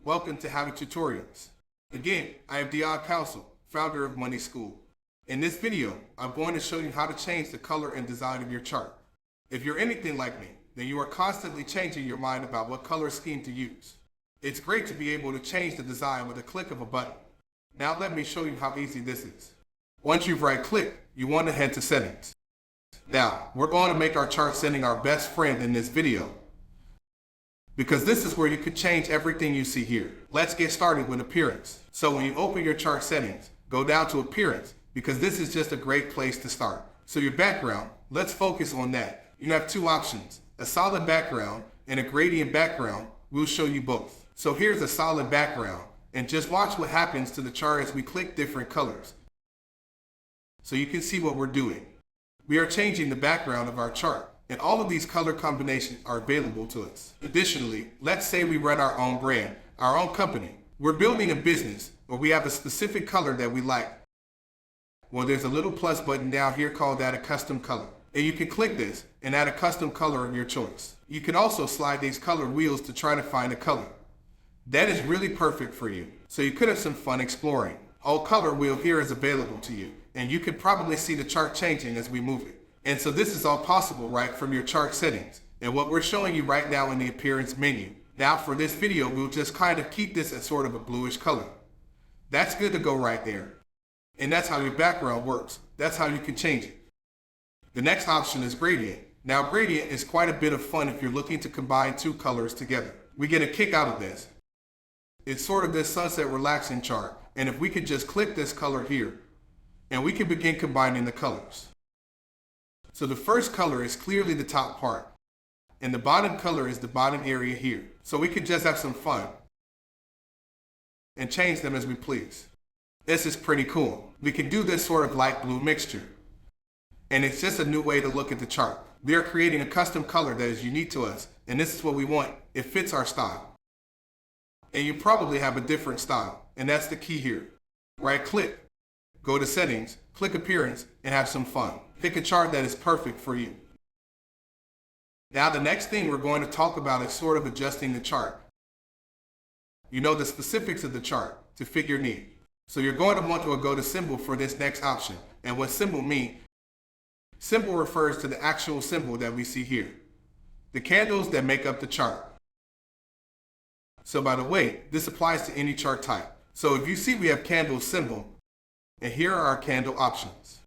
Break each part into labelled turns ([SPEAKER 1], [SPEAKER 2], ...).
[SPEAKER 1] Welcome to How to Tutorials. Again, I am Dion Council, founder of Money School. In this video, I'm going to show you how to change the color and design of your chart. If you're anything like me, then you are constantly changing your mind about what color scheme to use. It's great to be able to change the design with a click of a button. Now let me show you how easy this is. Once you've right-clicked, you want to head to Settings. Now, we're going to make our chart setting our best friend in this video, because this is where you could change everything you see here. Let's get started with Appearance. So when you open your chart settings, go down to Appearance, because this is just a great place to start. So your background, let's focus on that. You have two options, a solid background and a gradient background. We'll show you both. So here's a solid background, and just watch what happens to the chart as we click different colors. So you can see what we're doing. We are changing the background of our chart, and all of these color combinations are available to us. Additionally, let's say we run our own brand, our own company. We're building a business where we have a specific color that we like. Well, there's a little plus button down here called Add a Custom Color. And you can click this and add a custom color of your choice. You can also slide these color wheels to try to find a color that is really perfect for you, so you could have some fun exploring. All color wheel here is available to you, and you can probably see the chart changing as we move it. And so this is all possible right from your chart settings, and what we're showing you right now in the Appearance menu. Now for this video, we'll just kind of keep this as sort of a bluish color. That's good to go right there. And that's how your background works. That's how you can change it. The next option is Gradient. Now Gradient is quite a bit of fun if you're looking to combine two colors together. We get a kick out of this. It's sort of this sunset relaxing chart, and if we could just click this color here, and we can begin combining the colors. So the first color is clearly the top part, and the bottom color is the bottom area here. So we could just have some fun and change them as we please. This is pretty cool. We can do this sort of light blue mixture, and it's just a new way to look at the chart. We are creating a custom color that is unique to us, and this is what we want. It fits our style. And you probably have a different style, and that's the key here. Right click, go to Settings, click Appearance, and have some fun. Pick a chart that is perfect for you. Now the next thing we're going to talk about is sort of adjusting the chart. You know the specifics of the chart to fit your need. So you're going to want to go to Symbol for this next option. And what symbol means? Symbol refers to the actual symbol that we see here, the candles that make up the chart. So by the way, this applies to any chart type. So if you see we have candle symbol, and here are our candle options.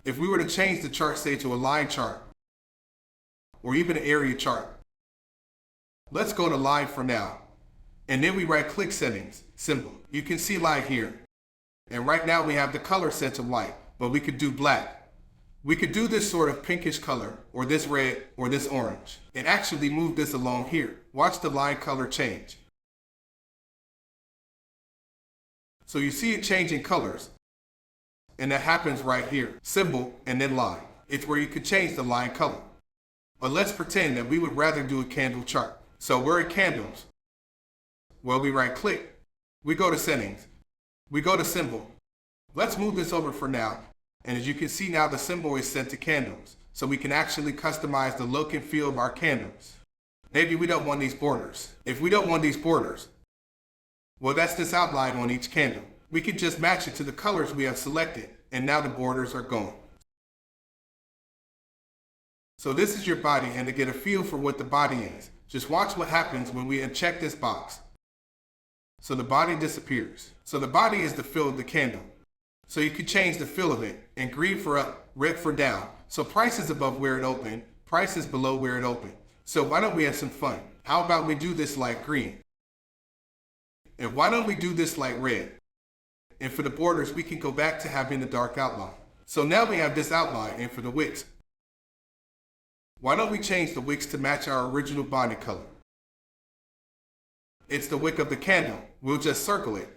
[SPEAKER 1] If we were to change the chart, say to a line chart, or even an area chart, let's go to line for now. And then we right click Settings, Symbol. You can see light here. And right now we have the color set to light, but we could do black. We could do this sort of pinkish color, or this red, or this orange, and actually move this along here. Watch the line color change. So you see it changing colors, and that happens right here. Symbol, and then line. It's where you could change the line color. But let's pretend that we would rather do a candle chart. So we're at Candles. Well, we right click, we go to Settings, we go to Symbol. Let's move this over for now. And as you can see now, the symbol is set to candles, so we can actually customize the look and feel of our candles. Maybe we don't want these borders. If we don't want these borders, well, that's this outline on each candle. We can just match it to the colors we have selected, and now the borders are gone. So this is your body, and to get a feel for what the body is, just watch what happens when we uncheck this box. So the body disappears. So the body is the feel of the candle. So you could change the feel of it, and green for up, red for down. So price is above where it opened, price is below where it opened. So why don't we have some fun? How about we do this like green? And why don't we do this like red? And for the borders, we can go back to having the dark outline. So now we have this outline, and for the wicks, why don't we change the wicks to match our original body color? It's the wick of the candle. We'll just circle it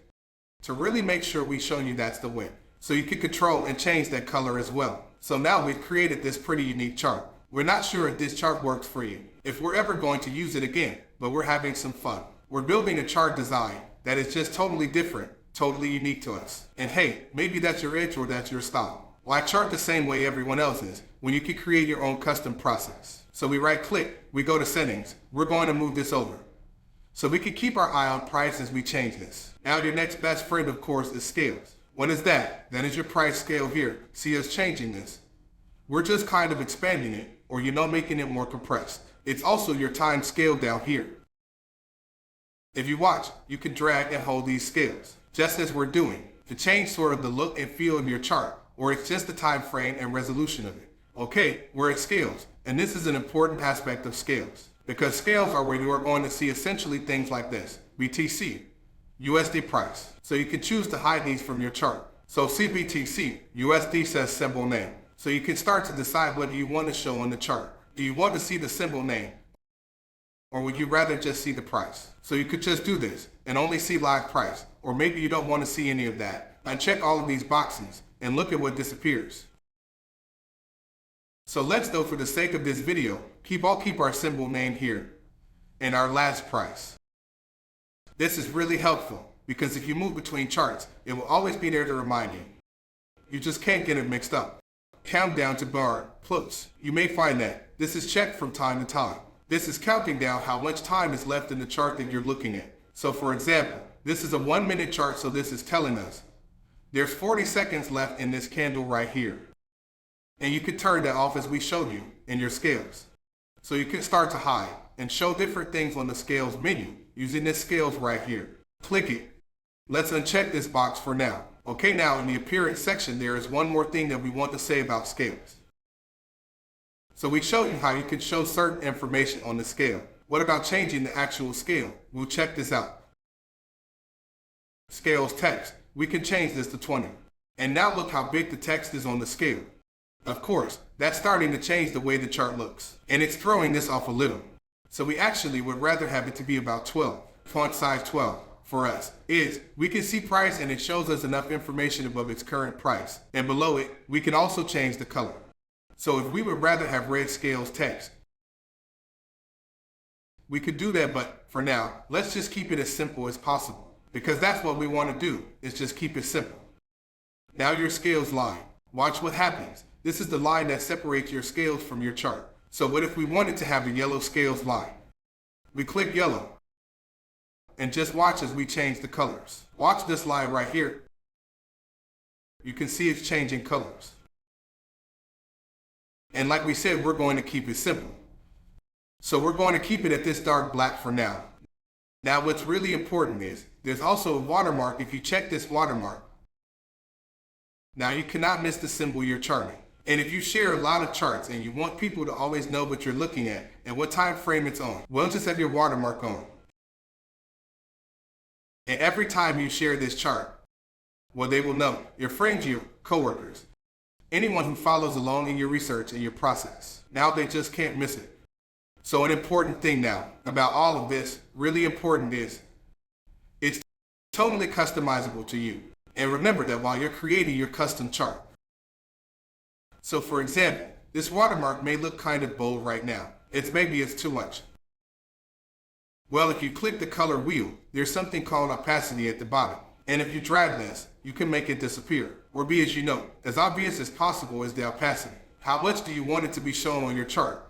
[SPEAKER 1] to really make sure we show you that's the wick. So you can control and change that color as well. So now we've created this pretty unique chart. We're not sure if this chart works for you, if we're ever going to use it again, but we're having some fun. We're building a chart design that is just totally different, totally unique to us. And hey, maybe that's your edge or that's your style. Why chart the same way everyone else is when you can create your own custom process? So we right click, we go to Settings, we're going to move this over. So we can keep our eye on price as we change this. Now your next best friend, of course, is scales. What is that? That is your price scale here. See us changing this. We're just kind of expanding it, or making it more compressed. It's also your time scale down here. If you watch, you can drag and hold these scales, just as we're doing, to change sort of the look and feel of your chart, or it's just the time frame and resolution of it. Okay, we're at scales, and this is an important aspect of scales, because scales are where you are going to see essentially things like this: BTC, USD price. So you can choose to hide these from your chart. So CBTC, USD says symbol name. So you can start to decide whether you want to show on the chart. Do you want to see the symbol name, or would you rather just see the price? So you could just do this and only see live price, or maybe you don't want to see any of that. Uncheck all of these boxes and look at what disappears. So let's, though, for the sake of this video, keep our symbol name here and our last price. This is really helpful because if you move between charts, it will always be there to remind you. You just can't get it mixed up. Countdown to bar close. You may find that this is checked from time to time. This is counting down how much time is left in the chart that you're looking at. So for example, this is a 1-minute chart, so this is telling us there's 40 seconds left in this candle right here. And you can turn that off as we showed you in your scales. So you can start to hide and show different things on the scales menu using this scales right here. Click it. Let's uncheck this box for now. Okay, now in the appearance section, there is one more thing that we want to say about scales. So we showed you how you can show certain information on the scale. What about changing the actual scale? We'll check this out. Scales text. We can change this to 20. And now look how big the text is on the scale. Of course, that's starting to change the way the chart looks. And it's throwing this off a little. So we actually would rather have it to be about 12. Font size 12. For us is we can see price and it shows us enough information above its current price, and below it we can also change the color. So if we would rather have red scales text, we could do that, but for now let's just keep it as simple as possible, because that's what we want to do, is just keep it simple. Now your scales line, watch what happens. This is the line that separates your scales from your chart. So what if we wanted to have a yellow scales line? We click yellow and just watch as we change the colors. Watch this line right here. You can see it's changing colors. And like we said, we're going to keep it simple. So we're going to keep it at this dark black for now. Now what's really important is there's also a watermark. If you check this watermark, now you cannot miss the symbol you're charting. And if you share a lot of charts and you want people to always know what you're looking at and what time frame it's on, well, just have your watermark on. And every time you share this chart, well, they will know, your friends, your coworkers, anyone who follows along in your research and your process. Now they just can't miss it. So an important thing now about all of this, really important, is it's totally customizable to you. And remember that while you're creating your custom chart. So for example, this watermark may look kind of bold right now. Maybe it's too much. Well, if you click the color wheel, there's something called opacity at the bottom. And if you drag this, you can make it disappear, or be, as you know, as obvious as possible is the opacity. How much do you want it to be shown on your chart?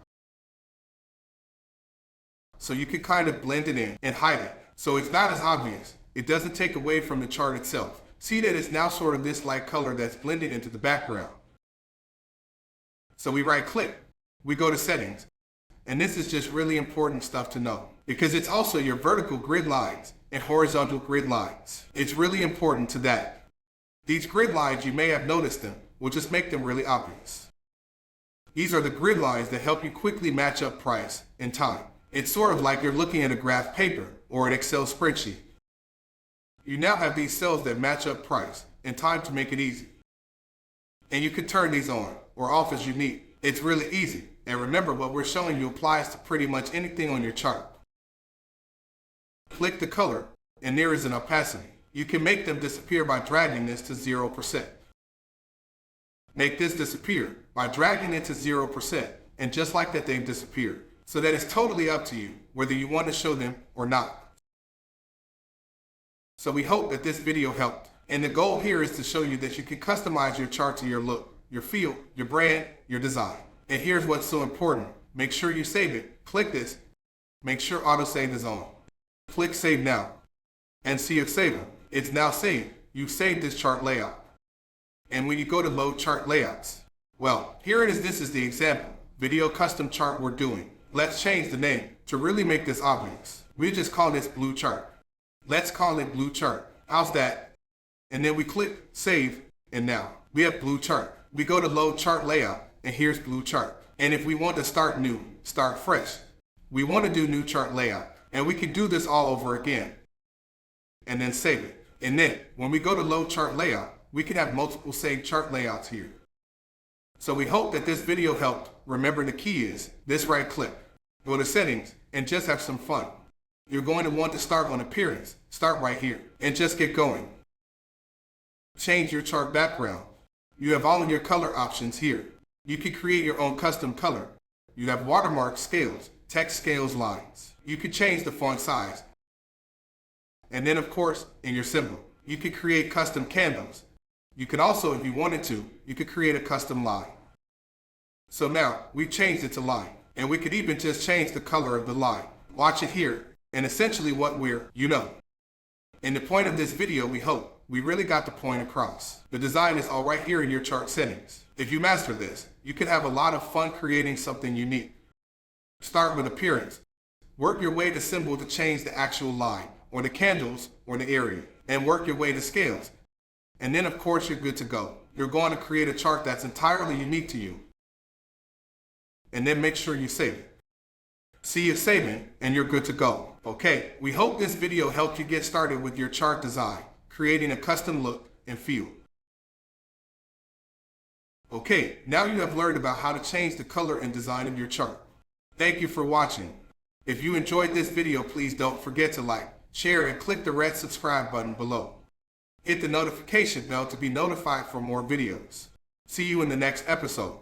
[SPEAKER 1] So you can kind of blend it in and hide it, so it's not as obvious. It doesn't take away from the chart itself. See that it's now sort of this light color that's blended into the background. So we right click, we go to settings, and this is just really important stuff to know, because it's also your vertical grid lines and horizontal grid lines. It's really important to that. These grid lines, you may have noticed them, will just make them really obvious. These are the grid lines that help you quickly match up price and time. It's sort of like you're looking at a graph paper or an Excel spreadsheet. You now have these cells that match up price and time to make it easy. And you can turn these on or off as you need. It's really easy. And remember, what we're showing you applies to pretty much anything on your chart. Click the color, and there is an opacity. You can make them disappear by dragging this to 0%. Make this disappear by dragging it to 0%, and just like that, they've disappeared. So that it's totally up to you whether you want to show them or not. So we hope that this video helped. And the goal here is to show you that you can customize your chart to your look, your feel, your brand, your design. And here's what's so important. Make sure you save it. Click this. Make sure autosave is on. Click Save Now. And see it saving. It's now saved. You've saved this chart layout. And when you go to Load Chart Layouts, well, here it is. This is the example video custom chart we're doing. Let's change the name to really make this obvious. We just call this Blue Chart. Let's call it Blue Chart. How's that? And then we click Save, and now we have Blue Chart. We go to Load Chart Layout, and here's Blue Chart. And if we want to start new, start fresh, we want to do New Chart Layout. And we can do this all over again. And then save it. And then when we go to Load Chart Layout, we can have multiple saved chart layouts here. So we hope that this video helped. Remember, the key is this: right click, go to Settings, and just have some fun. You're going to want to start on Appearance. Start right here and just get going. Change your chart background. You have all of your color options here. You can create your own custom color. You have watermark scales, text scales, lines. You can change the font size. And then, of course, in your symbol, you can create custom candles. You can also, if you wanted to, you could create a custom line. So now we've changed it to line, and we could even just change the color of the line. Watch it here, and essentially what in the point of this video, we hope we really got the point across. The design is all right here in your chart settings. If you master this, you can have a lot of fun creating something unique. Start with Appearance. Work your way to symbol to change the actual line, or the candles, or the area, and work your way to scales. And then, of course, you're good to go. You're going to create a chart that's entirely unique to you. And then make sure you save it. See it saving, and you're good to go. Okay, we hope this video helped you get started with your chart design, creating a custom look and feel. Okay, now you have learned about how to change the color and design of your chart. Thank you for watching. If you enjoyed this video, please don't forget to like, share, and click the red subscribe button below. Hit the notification bell to be notified for more videos. See you in the next episode.